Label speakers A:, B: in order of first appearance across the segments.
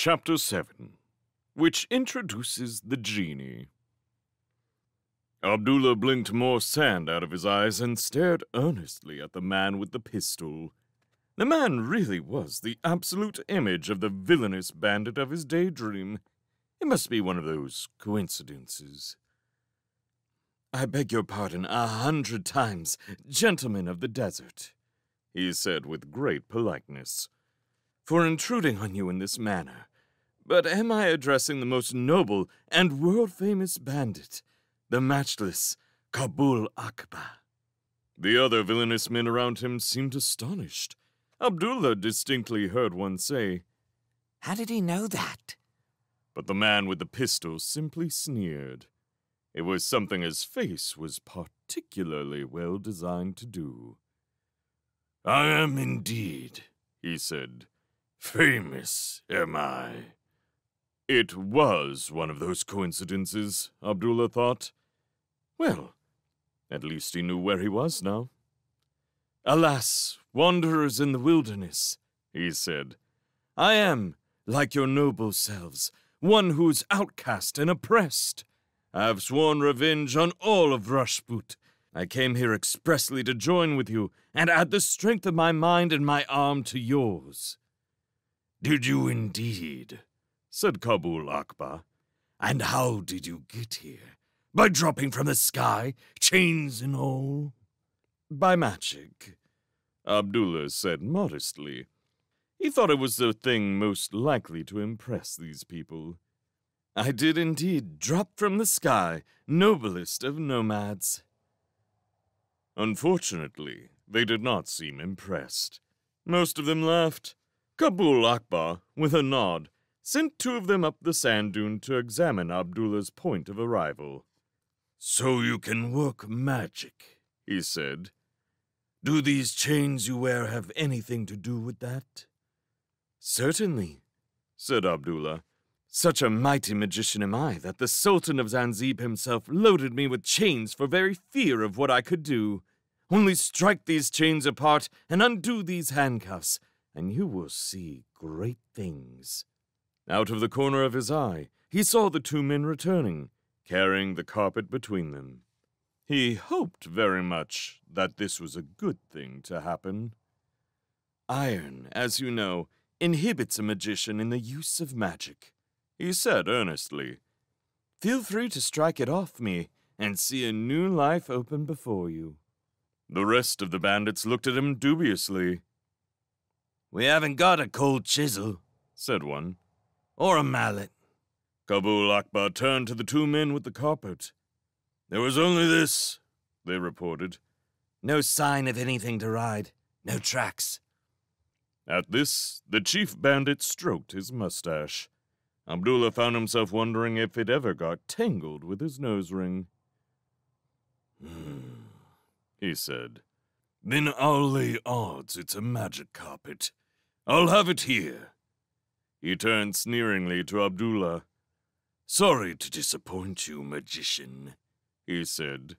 A: Chapter 7, which introduces the genie. Abdullah blinked more sand out of his eyes and stared earnestly at the man with the pistol. The man really was the absolute image of the villainous bandit of his daydream. It must be one of those coincidences. "I beg your pardon 100 times, gentlemen of the desert," he said with great politeness, "for intruding on you in this manner. But am I addressing the most noble and world-famous bandit, the matchless Kabul Akbar?" The other villainous men around him seemed astonished. Abdullah distinctly heard one say,
B: "How did he know that?"
A: But the man with the pistol simply sneered. It was something his face was particularly well designed to do. "I am indeed," he said. "Famous, am I?" It was one of those coincidences, Abdullah thought. Well, at least he knew where he was now. "Alas, wanderers in the wilderness," he said, "I am, like your noble selves, one who is outcast and oppressed. I have sworn revenge on all of Rajput. I came here expressly to join with you and add the strength of my mind and my arm to yours." "Did you indeed?" said Kabul Akbar. "And how did you get here? By dropping from the sky, chains and all?" "By magic," Abdullah said modestly. He thought it was the thing most likely to impress these people. "I did indeed drop from the sky, noblest of nomads." Unfortunately, they did not seem impressed. Most of them laughed. Kabul Akbar, with a nod, sent 2 of them up the sand dune to examine Abdullah's point of arrival. "So you can work magic," he said. "Do these chains you wear have anything to do with that?" "Certainly," said Abdullah. "Such a mighty magician am I that the Sultan of Zanzibar himself loaded me with chains for very fear of what I could do. Only strike these chains apart and undo these handcuffs, and you will see great things." Out of the corner of his eye, he saw the 2 men returning, carrying the carpet between them. He hoped very much that this was a good thing to happen. "Iron, as you know, inhibits a magician in the use of magic," he said earnestly. "Feel free to strike it off me and see a new life open before you." The rest of the bandits looked at him dubiously. "We haven't got a cold chisel," said one. "Or a mallet." Kabul Akbar turned to the 2 men with the carpet. "There was only this," they reported. "No sign of anything to ride. No tracks." At this, the chief bandit stroked his mustache. Abdullah found himself wondering if it ever got tangled with his nose ring. He said. "Then I'll lay odds it's a magic carpet. I'll have it here." He turned sneeringly to Abdullah. "Sorry to disappoint you, magician," he said.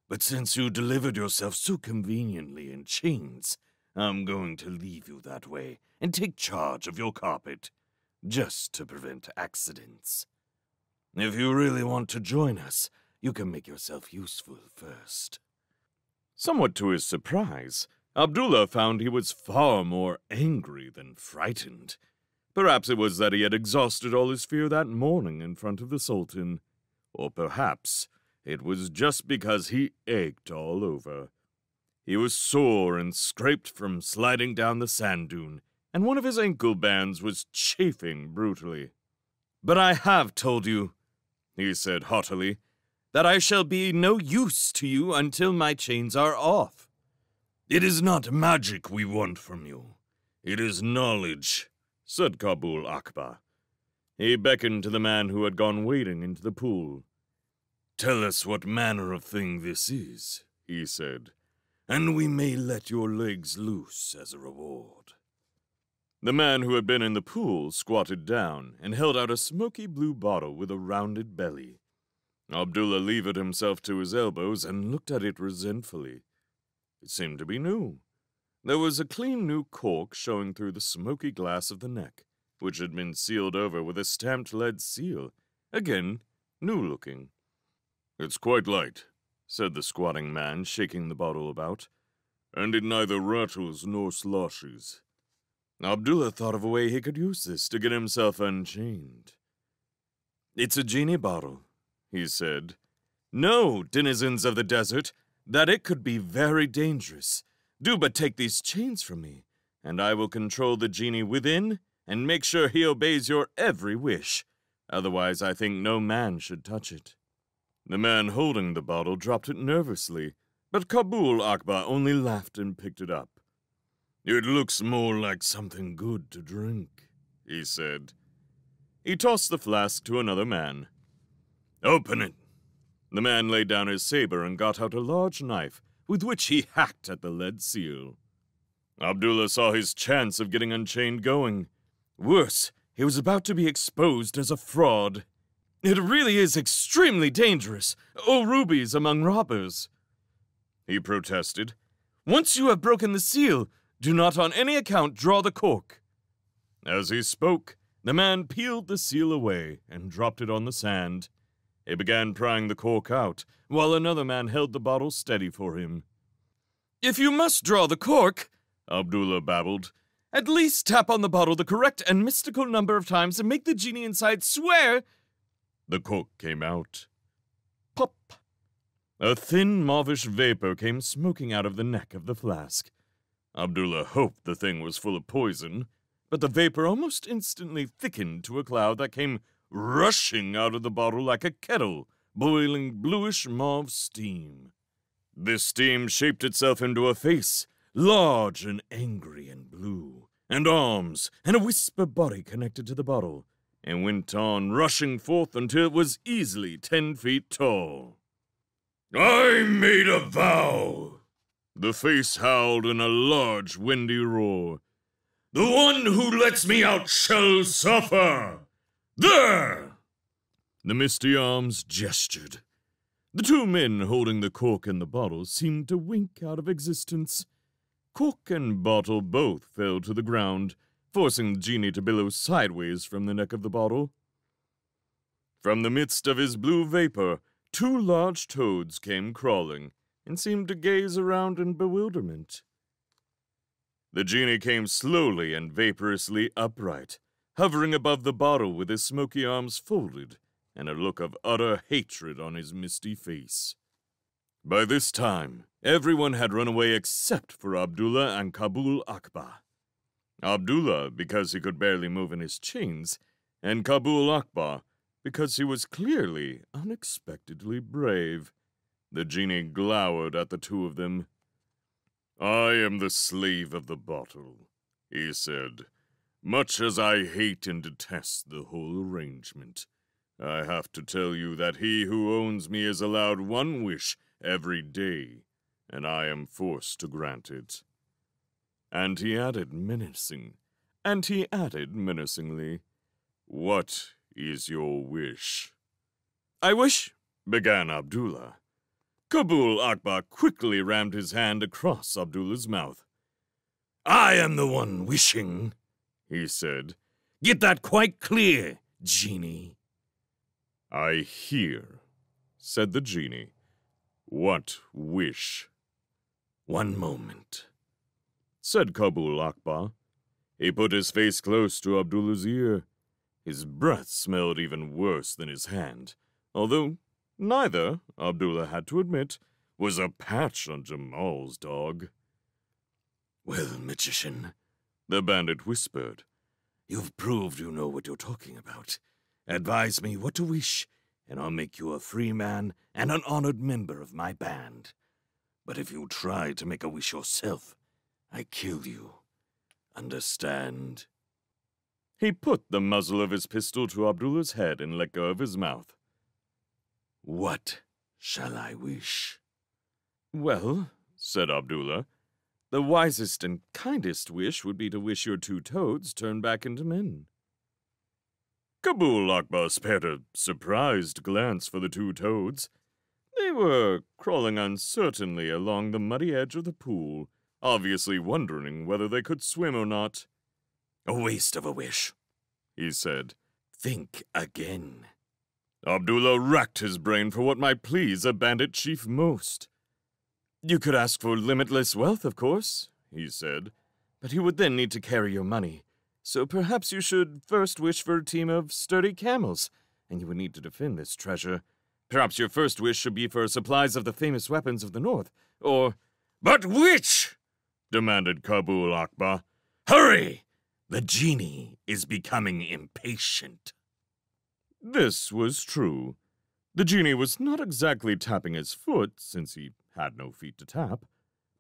A: "But since you delivered yourself so conveniently in chains, I'm going to leave you that way and take charge of your carpet, just to prevent accidents. If you really want to join us, you can make yourself useful first." Somewhat to his surprise, Abdullah found he was far more angry than frightened. Perhaps it was that he had exhausted all his fear that morning in front of the Sultan, or perhaps it was just because he ached all over. He was sore and scraped from sliding down the sand dune, and one of his ankle bands was chafing brutally. "But I have told you," he said haughtily, "that I shall be no use to you until my chains are off." "It is not magic we want from you. It is knowledge," said Kabul Akbar. He beckoned to the man who had gone wading into the pool. "Tell us what manner of thing this is," he said, "and we may let your legs loose as a reward." The man who had been in the pool squatted down and held out a smoky blue bottle with a rounded belly. Abdullah levered himself to his elbows and looked at it resentfully. It seemed to be new. There was a clean new cork showing through the smoky glass of the neck, which had been sealed over with a stamped lead seal, again new-looking. "It's quite light," said the squatting man, shaking the bottle about, "and it neither rattles nor sloshes." Abdullah thought of a way he could use this to get himself unchained. "It's a genie bottle," he said. "Know, denizens of the desert, that it could be very dangerous. Do but take these chains from me, and I will control the genie within and make sure he obeys your every wish. Otherwise, I think no man should touch it." The man holding the bottle dropped it nervously, but Kabul Akbar only laughed and picked it up. "It looks more like something good to drink," he said. He tossed the flask to another man. "Open it." The man laid down his saber and got out a large knife, with which he hacked at the lead seal. Abdullah saw his chance of getting unchained going. Worse, he was about to be exposed as a fraud. "It really is extremely dangerous. Oh, rubies among robbers," he protested. "Once you have broken the seal, do not on any account draw the cork." As he spoke, the man peeled the seal away and dropped it on the sand. He began prying the cork out, while another man held the bottle steady for him. "If you must draw the cork," Abdullah babbled, "at least tap on the bottle the correct and mystical number of times and make the genie inside swear—" The cork came out. Pop! A thin, mauvish vapor came smoking out of the neck of the flask. Abdullah hoped the thing was full of poison, but the vapor almost instantly thickened to a cloud that came rushing out of the bottle like a kettle, boiling bluish mauve steam. This steam shaped itself into a face, large and angry and blue, and arms, and a wisp of body connected to the bottle, and went on rushing forth until it was easily 10 feet tall. "I made a vow," the face howled in a large, windy roar. "The one who lets me out shall suffer! There!" The misty arms gestured. The two men holding the cork and the bottle seemed to wink out of existence. Cork and bottle both fell to the ground, forcing the genie to billow sideways from the neck of the bottle. From the midst of his blue vapor, 2 large toads came crawling and seemed to gaze around in bewilderment. The genie came slowly and vaporously upright, hovering above the bottle with his smoky arms folded and a look of utter hatred on his misty face. By this time, everyone had run away except for Abdullah and Kabul Akbar. Abdullah, because he could barely move in his chains, and Kabul Akbar, because he was clearly unexpectedly brave. The genie glowered at the two of them. "I am the slave of the bottle," he said. "Much as I hate and detest the whole arrangement, I have to tell you that he who owns me is allowed 1 wish every day, and I am forced to grant it." And he added menacingly, "What is your wish?" "I wish—" began Abdullah. Kabul Akbar quickly rammed his hand across Abdullah's mouth. "I am the one wishing," he said. "Get that quite clear, genie." "I hear," said the genie. "What wish?" "1 moment," said Kabul Akbar. He put his face close to Abdullah's ear. His breath smelled even worse than his hand, although neither, Abdullah had to admit, was a patch on Jamal's dog. "Well, magician," the bandit whispered, "you've proved you know what you're talking about. Advise me what to wish, and I'll make you a free man and an honored member of my band. But if you try to make a wish yourself, I kill you. Understand?" He put the muzzle of his pistol to Abdullah's head and let go of his mouth. "What shall I wish?" "Well," said Abdullah, "the wisest and kindest wish would be to wish your 2 toads turned back into men." Kabul Akbar spared a surprised glance for the 2 toads. They were crawling uncertainly along the muddy edge of the pool, obviously wondering whether they could swim or not. "A waste of a wish," he said.
B: Think again.
A: Abdullah racked his brain for what might please a bandit chief most.
B: You could ask for limitless wealth, of course, he said, but he would then need to carry your money. So perhaps you should first wish for a team of sturdy camels, and you would need to defend this treasure. Perhaps your first wish should be for supplies of the famous weapons of the north, or—
A: "But which?" demanded Kabul Akbar. "Hurry!
B: The genie is becoming impatient."
A: This was true. The genie was not exactly tapping his foot, since he had no feet to tap,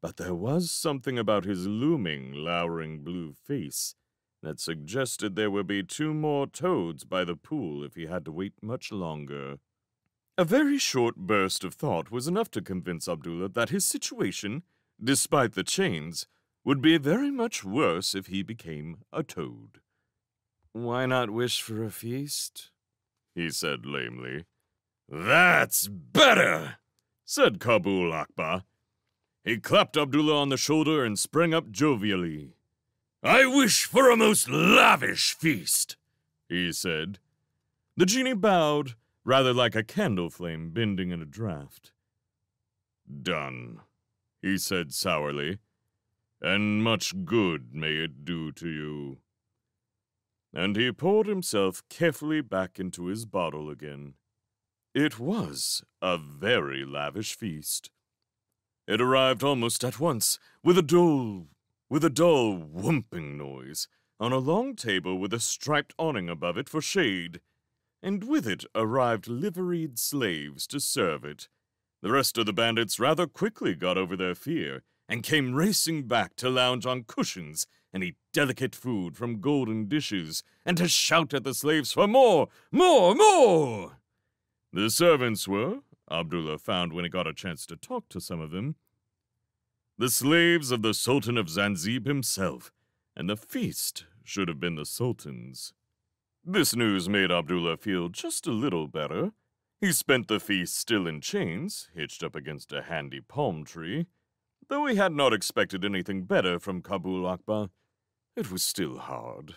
A: but there was something about his looming, lowering blue face that suggested there would be 2 more toads by the pool if he had to wait much longer. A very short burst of thought was enough to convince Abdullah that his situation, despite the chains, would be very much worse if he became a toad.
B: "Why not wish for a feast?"
A: he said lamely. "That's better," said Kabul Akbar. He clapped Abdullah on the shoulder and sprang up jovially. "I wish for a most lavish feast," he said. The genie bowed, rather like a candle flame bending in a draught. "Done," he said sourly, "and much good may it do to you." And he poured himself carefully back into his bottle again. It was a very lavish feast. It arrived almost at once, with a dull whooping noise, on a long table with a striped awning above it for shade, and with it arrived liveried slaves to serve it. The rest of the bandits rather quickly got over their fear, and came racing back to lounge on cushions and eat delicate food from golden dishes, and to shout at the slaves for more, more, more. The servants were, Abdullah found when he got a chance to talk to some of them, the slaves of the Sultan of Zanzibar himself, and the feast should have been the Sultan's. This news made Abdullah feel just a little better. He spent the feast still in chains, hitched up against a handy palm tree. Though he had not expected anything better from Kabul Akbar, it was still hard.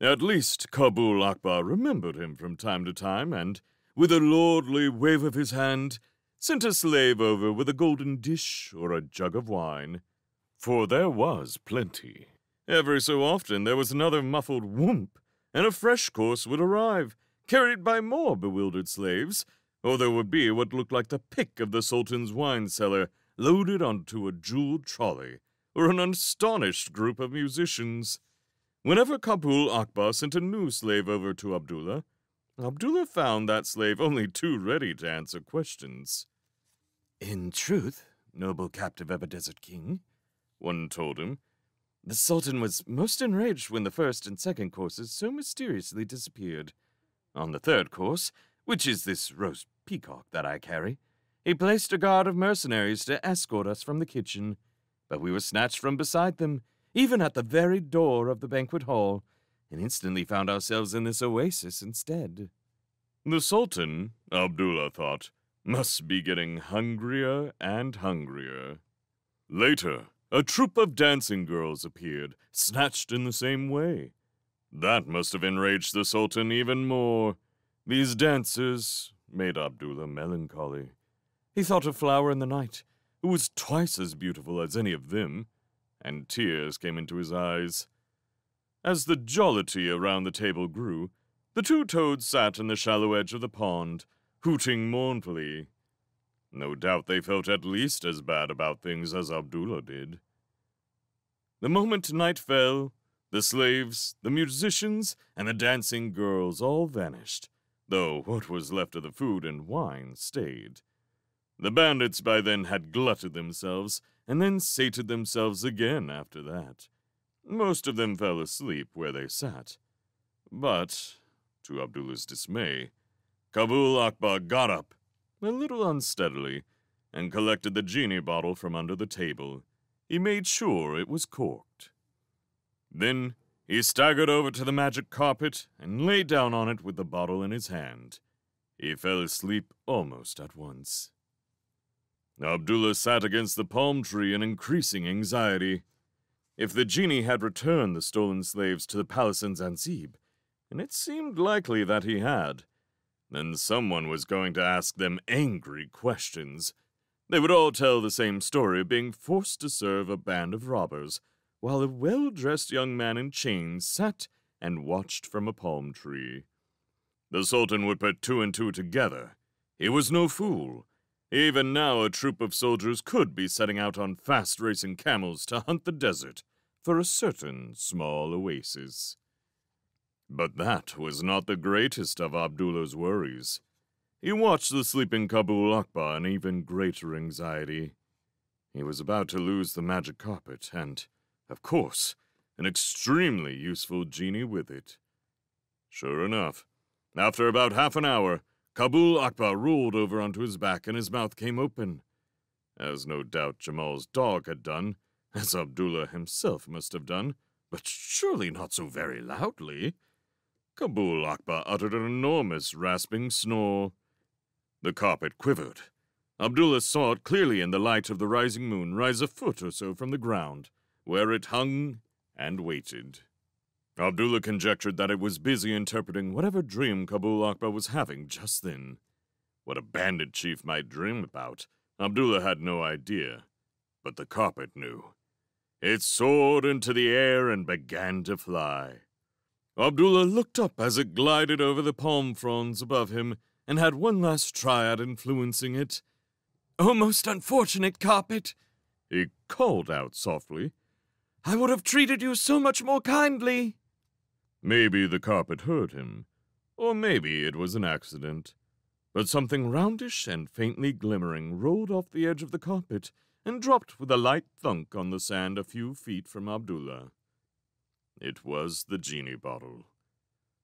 A: At least Kabul Akbar remembered him from time to time, and, with a lordly wave of his hand, sent a slave over with a golden dish or a jug of wine. For there was plenty. Every so often there was another muffled whoomp, and a fresh course would arrive, carried by more bewildered slaves, or there would be what looked like the pick of the Sultan's wine cellar, loaded onto a jeweled trolley, or an astonished group of musicians. Whenever Kabul Akbar sent a new slave over to Abdullah, Abdullah found that slave only too ready to answer questions.
B: "In truth, noble captive of a desert king,"
A: one told him,
B: "the Sultan was most enraged when the first and second courses so mysteriously disappeared. On the third course, which is this roast peacock that I carry, he placed a guard of mercenaries to escort us from the kitchen, but we were snatched from beside them, even at the very door of the banquet hall, and instantly found ourselves in this oasis instead."
A: The Sultan, Abdullah thought, must be getting hungrier and hungrier. Later, a troop of dancing girls appeared, snatched in the same way. That must have enraged the Sultan even more. These dancers made Abdullah melancholy. He thought of Flower in the Night, who was twice as beautiful as any of them, and tears came into his eyes. As the jollity around the table grew, the 2 toads sat in the shallow edge of the pond, hooting mournfully. No doubt they felt at least as bad about things as Abdullah did. The moment night fell, the slaves, the musicians, and the dancing girls all vanished, though what was left of the food and wine stayed. The bandits by then had glutted themselves, and then sated themselves again after that. Most of them fell asleep where they sat. But, to Abdullah's dismay, Kabul Akbar got up, a little unsteadily, and collected the genie bottle from under the table. He made sure it was corked. Then he staggered over to the magic carpet and lay down on it with the bottle in his hand. He fell asleep almost at once. Abdullah sat against the palm tree in increasing anxiety. If the genie had returned the stolen slaves to the palace in Zanzibar, and it seemed likely that he had. Then someone was going to ask them angry questions. They would all tell the same story of being forced to serve a band of robbers, while a well-dressed young man in chains sat and watched from a palm tree. The Sultan would put two and two together. He was no fool. Even now a troop of soldiers could be setting out on fast-racing camels to hunt the desert for a certain small oasis. But that was not the greatest of Abdullah's worries. He watched the sleeping Kabul Akbar in even greater anxiety. He was about to lose the magic carpet and, of course, an extremely useful genie with it. Sure enough, after about half an hour, Kabul Akbar rolled over onto his back and his mouth came open. As no doubt Jamal's dog had done, as Abdullah himself must have done, but surely not so very loudly. Kabul Akbar uttered an enormous rasping snore. The carpet quivered. Abdullah saw it clearly in the light of the rising moon rise a foot or so from the ground, where it hung and waited. Abdullah conjectured that it was busy interpreting whatever dream Kabul Akbar was having just then. What a bandit chief might dream about, Abdullah had no idea, but the carpet knew. It soared into the air and began to fly. Abdullah looked up as it glided over the palm fronds above him and had one last try at influencing it. "Oh, most unfortunate carpet," he called out softly. "I would have treated you so much more kindly." Maybe the carpet heard him, or maybe it was an accident. But something roundish and faintly glimmering rolled off the edge of the carpet and dropped with a light thunk on the sand a few feet from Abdullah. It was the genie bottle.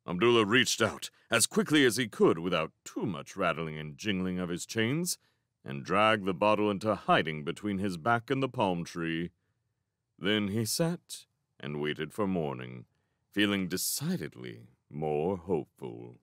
A: Abdullah reached out as quickly as he could without too much rattling and jingling of his chains, and dragged the bottle into hiding between his back and the palm tree. Then he sat and waited for morning, feeling decidedly more hopeful.